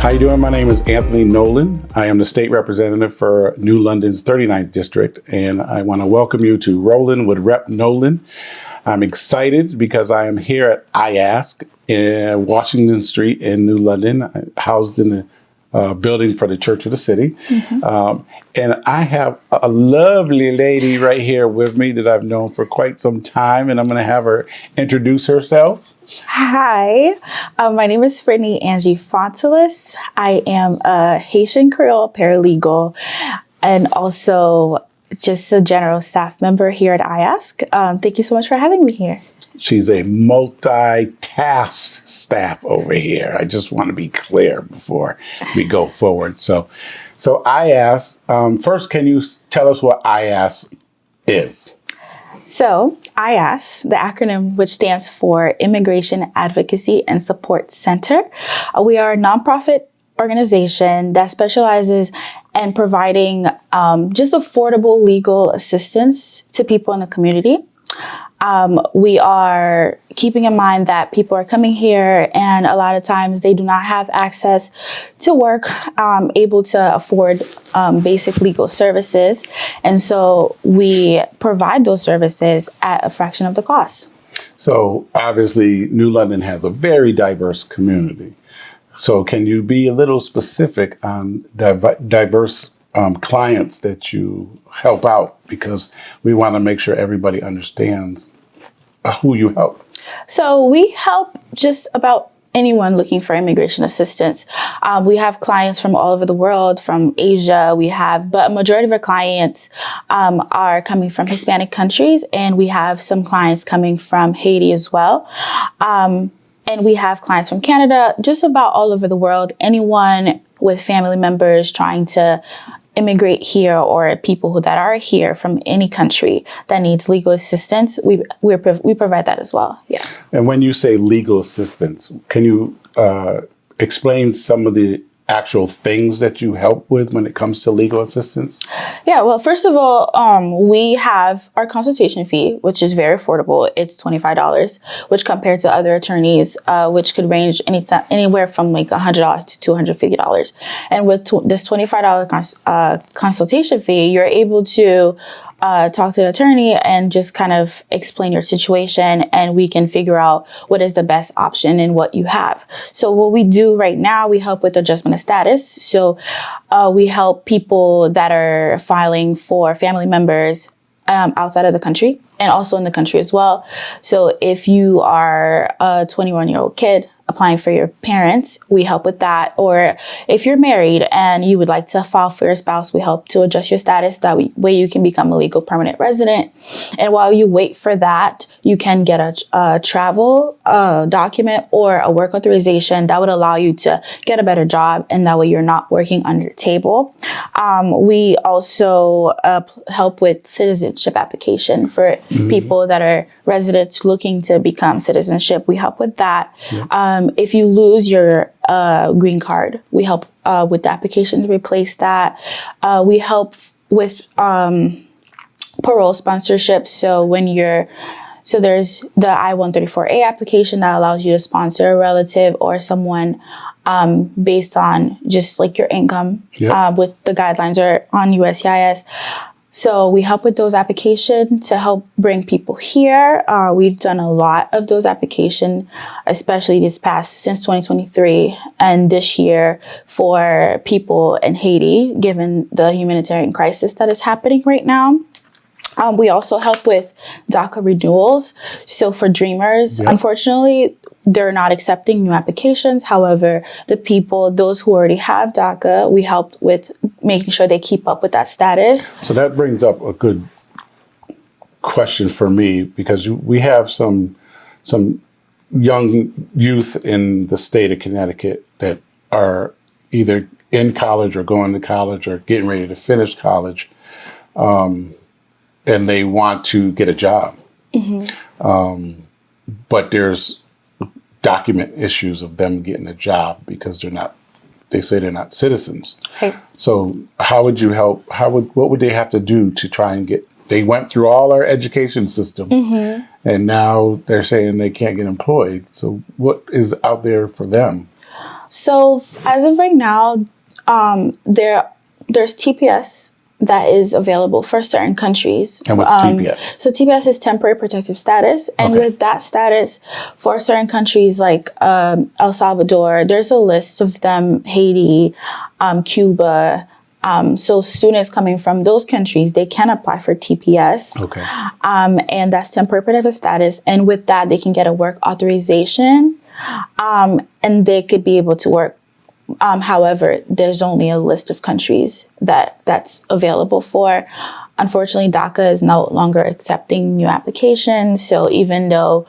How you doing? My name is Anthony Nolan. I am the state representative for New London's 39th district, and I want to welcome you to Rollin with Rep. Nolan. I'm excited because I am here at IASC in Washington Street in New London, housed in the building for the Church of the City. And I have a lovely lady right here with me that I've known for quite some time, and I'm going to have her introduce herself. Hi, my name is Brittany Angie Fontelis. I am a Haitian Creole paralegal and also just a general staff member here at IASC. Thank you so much for having me here. She's a multi-task staff over here. I just want to be clear before we go forward. So IASC, first, can you tell us what IASC is? So IASC, the acronym which stands for Immigration Advocacy and Support Center. We are a nonprofit organization that specializes in providing just affordable legal assistance to people in the community. We are keeping in mind that people are coming here and a lot of times they do not have access to work, able to afford basic legal services. And so we provide those services at a fraction of the cost. So obviously New London has a very diverse community. So can you be a little specific on diverse clients that you help out, because we want to make sure everybody understands who you help? So we help just about anyone looking for immigration assistance. We have clients from all over the world, from Asia, but a majority of our clients are coming from Hispanic countries, and we have some clients coming from Haiti as well. And we have clients from Canada, just about all over the world. Anyone with family members trying to immigrate here, or people that are here from any country that needs legal assistance, we provide that as well. Yeah. And when you say legal assistance, can you explain some of the actual things that you help with when it comes to legal assistance? Yeah, well, first of all, we have our consultation fee, which is very affordable. It's $25, which compared to other attorneys, which could range anywhere from like $100 to $250. And with this $25 consultation fee, you're able to talk to the attorney and just kind of explain your situation, and we can figure out what is the best option and what you have. So what we do right now, we help with adjustment of status. So we help people that are filing for family members outside of the country and also in the country as well. So if you are a 21-year-old kid applying for your parents, we help with that. Or if you're married and you would like to file for your spouse, we help to adjust your status. That way you can become a legal permanent resident. And while you wait for that, you can get a travel document or a work authorization that would allow you to get a better job. And that way you're not working under the table. We also help with citizenship application for people that are residents looking to become citizenship. We help with that. Yeah. If you lose your green card, we help with the application to replace that. We help with parole sponsorship. So there's the I-134A application that allows you to sponsor a relative or someone based on just like your income. Yep. With the guidelines or on USCIS. So we help with those applications to help bring people here. We've done a lot of those applications, especially since 2023 and this year for people in Haiti, given the humanitarian crisis that is happening right now. We also help with DACA renewals. So for Dreamers, yep. Unfortunately, they're not accepting new applications. However, those who already have DACA, we help with making sure they keep up with that status. So that brings up a good question for me, because we have some young youth in the state of Connecticut that are either in college or going to college or getting ready to finish college. And they want to get a job. But there's document issues of them getting a job because they say they're not citizens. Right. So how would you help? What would they have to do to try and they went through all our education system and now they're saying they can't get employed. So what is out there for them? So as of right now, there's TPS that is available for certain countries. And what's TPS? So TPS is temporary protective status. And with that status, for certain countries like El Salvador, there's a list of them, Haiti, Cuba. So students coming from those countries, they can apply for TPS. Okay. And that's temporary protective status. And with that, they can get a work authorization, and they could be able to work. However, there's only a list of countries that's available for. Unfortunately, DACA is no longer accepting new applications. So even though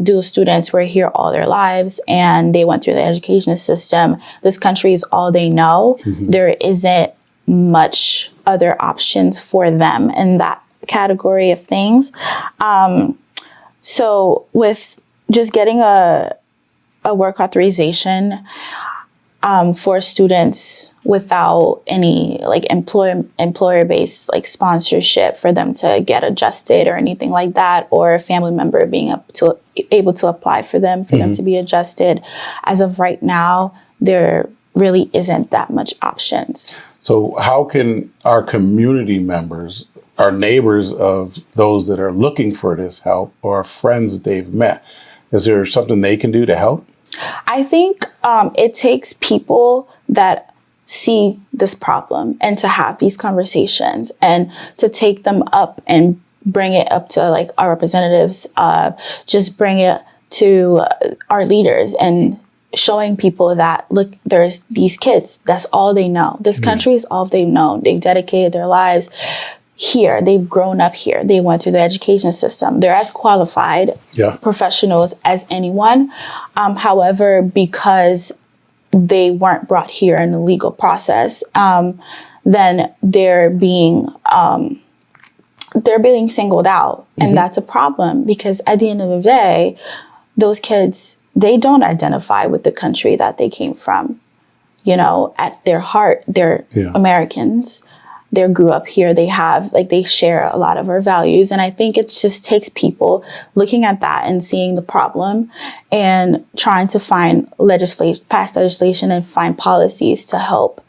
dual students were here all their lives and they went through the education system, this country is all they know. There isn't much other options for them in that category of things. So with just getting a work authorization, for students without any like employer-based like sponsorship for them to get adjusted or anything like that, or a family member being able to apply for them to be adjusted. As of right now, there really isn't that much options. So how can our community members, our neighbors of those that are looking for this help, or friends that they've met, is there something they can do to help? I think it takes people that see this problem and to have these conversations and to take them up and bring it up to like our representatives, just bring it to our leaders and showing people that, look, there's these kids, that's all they know. This country is all they've known. They've dedicated their lives here. They've grown up here. They went through the education system. They're as qualified professionals as anyone. However, because they weren't brought here in the legal process, then they're being singled out. And that's a problem, because at the end of the day, those kids, they don't identify with the country that they came from. You know, at their heart, they're Americans. They grew up here. They share a lot of our values. And I think it just takes people looking at that and seeing the problem and trying to find pass legislation and find policies to help.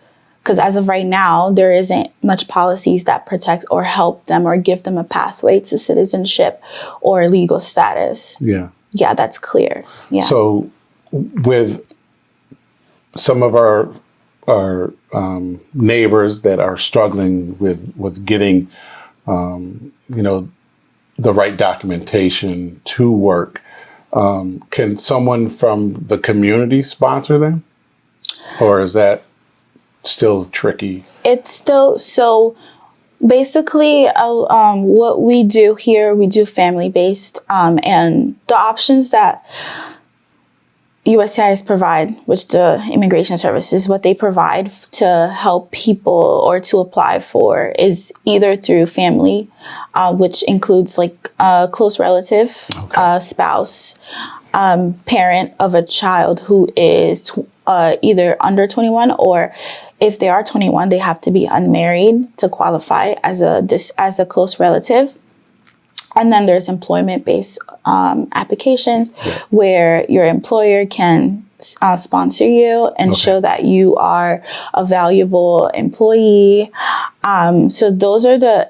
Because as of right now, there isn't much policies that protect or help them or give them a pathway to citizenship or legal status. Yeah, that's clear. Yeah. So with some of our neighbors that are struggling with getting, the right documentation to work, can someone from the community sponsor them? Or is that still tricky? It's still, so basically, what we do here, we do family-based, and the options that USCIS provide, which the immigration services, what they provide to help people or to apply for is either through family, which includes like a close relative, spouse, parent of a child who is either under 21, or if they are 21, they have to be unmarried to qualify as a close relative. And then there's employment-based applications where your employer can sponsor you and show that you are a valuable employee. So those are the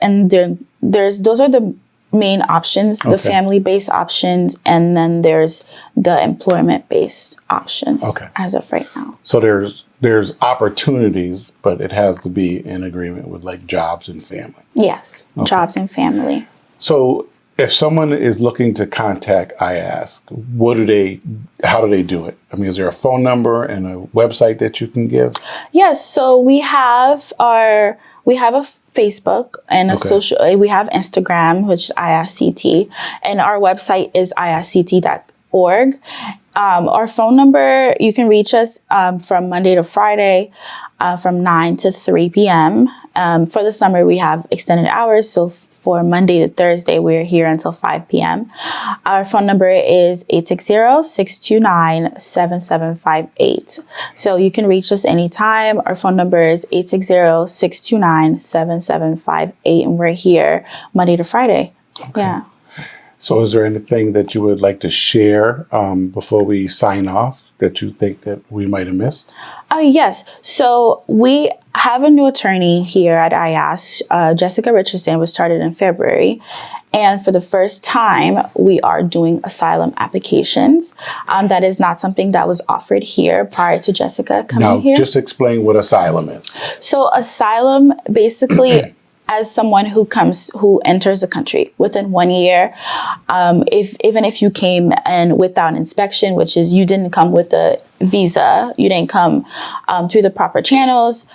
main options, the family-based options, and then there's the employment-based options as of right now. So there's opportunities, but it has to be in agreement with like jobs and family. Yes, jobs and family. So if someone is looking to contact IASC, how do they do it? I mean, is there a phone number and a website that you can give? Yes. So we have a Facebook and a social, we have Instagram, which is IASCT, and our website is iasct.org. Our phone number, you can reach us from Monday to Friday from 9 to 3 p.m. For the summer, we have extended hours. So for Monday to Thursday, we're here until 5 p.m. Our phone number is 860-629-7758. So you can reach us anytime. Our phone number is 860-629-7758, and we're here Monday to Friday. Yeah. So is there anything that you would like to share before we sign off that you think that we might have missed? Yes. So we have a new attorney here at IASC. Jessica Richardson was started in February. And for the first time, we are doing asylum applications. That is not something that was offered here prior to Jessica coming here. Now, just explain what asylum is. So asylum basically as someone who enters the country within 1 year, even if you came in without an inspection, which is you didn't come with a visa, you didn't come through the proper channels,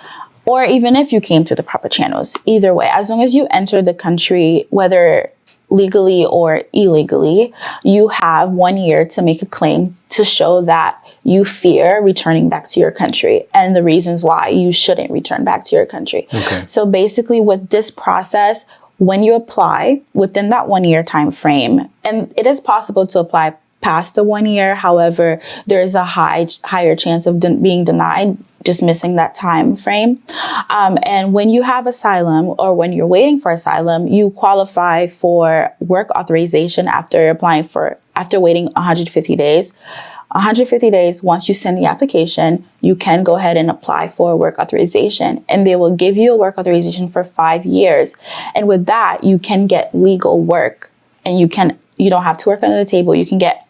or even if you came through the proper channels, either way, as long as you enter the country, whether legally or illegally, you have 1 year to make a claim to show that you fear returning back to your country and the reasons why you shouldn't return back to your country. Okay. So basically with this process, when you apply within that 1 year time frame, and it is possible to apply past the 1 year, however, there is a higher chance of being denied, just missing that time frame. And when you have asylum or when you're waiting for asylum, you qualify for work authorization after waiting 150 days. 150 days, once you send the application, you can go ahead and apply for a work authorization, and they will give you a work authorization for 5 years. And with that, you can get legal work, and you don't have to work under the table. You can get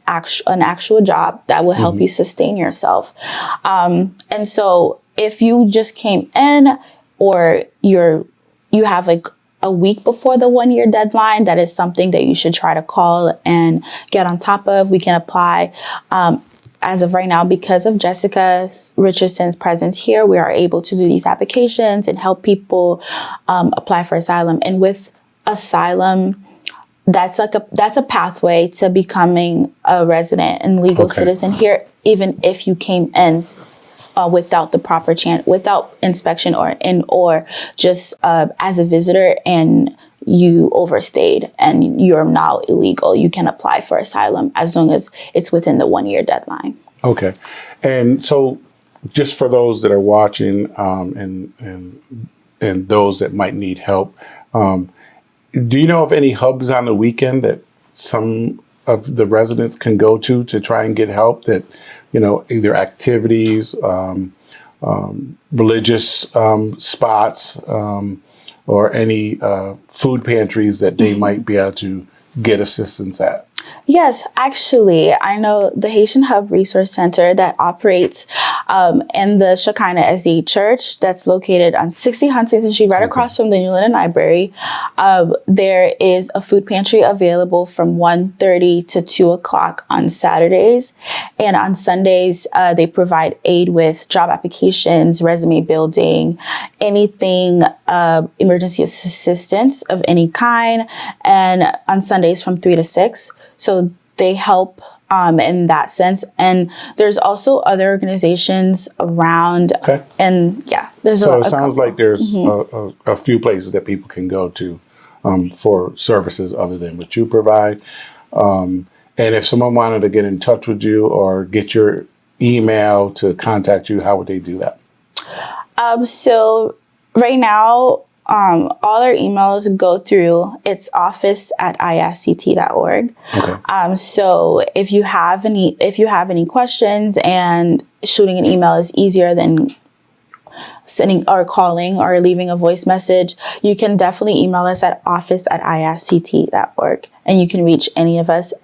an actual job that will help you sustain yourself. And so if you just came in, or you have like a week before the 1 year deadline, that is something that you should try to call and get on top of. We can apply. As of right now, because of Jessica Richardson's presence here, we are able to do these applications and help people apply for asylum. And with asylum, that's a pathway to becoming a resident and legal citizen here, even if you came in without the proper without inspection or just as a visitor and you overstayed and you're now illegal. You can apply for asylum as long as it's within the 1 year deadline. Okay. And so just for those that are watching and those that might need help, do you know of any hubs on the weekend that some of the residents can go to try and get help, that, either activities, religious spots, or any food pantries that they might be able to get assistance at? Yes, actually, I know the Haitian Hub Resource Center that operates in the Shekinah SD Church that's located on 60 Huntington Street, right across from the New London Library. There is a food pantry available from 1:30 to 2 o'clock on Saturdays. And on Sundays, they provide aid with job applications, resume building, anything, emergency assistance of any kind. And on Sundays from 3 to 6. So they help in that sense. And there's also other organizations around. Okay. And yeah, there's so it sounds like there's a few places that people can go to for services other than what you provide. And if someone wanted to get in touch with you or get your email to contact you, how would they do that? So right now, all our emails go through its office@iasct.org. Okay. So if you have any questions, and shooting an email is easier than sending or calling or leaving a voice message, you can definitely email us at office@iasct.org, and you can reach any of us.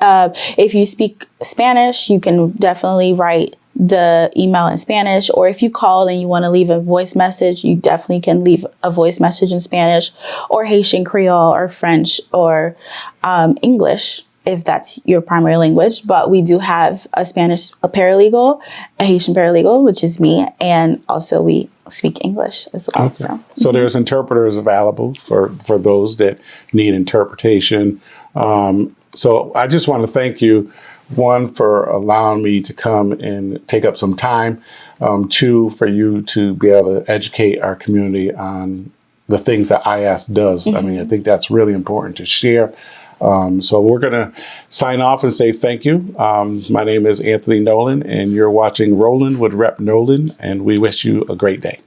If you speak Spanish, you can definitely write the email in Spanish, or if you call and you want to leave a voice message, you definitely can leave a voice message in Spanish or Haitian Creole or French or English, if that's your primary language. But we do have a paralegal, a Haitian paralegal, which is me, and also we speak English as well. Okay. So there's interpreters available for those that need interpretation. So I just want to thank you, one, for allowing me to come and take up some time. Two, for you to be able to educate our community on the things that IASC does. I mean, I think that's really important to share. So we're going to sign off and say thank you. My name is Anthony Nolan, and you're watching Rollin with Rep. Nolan, and we wish you a great day.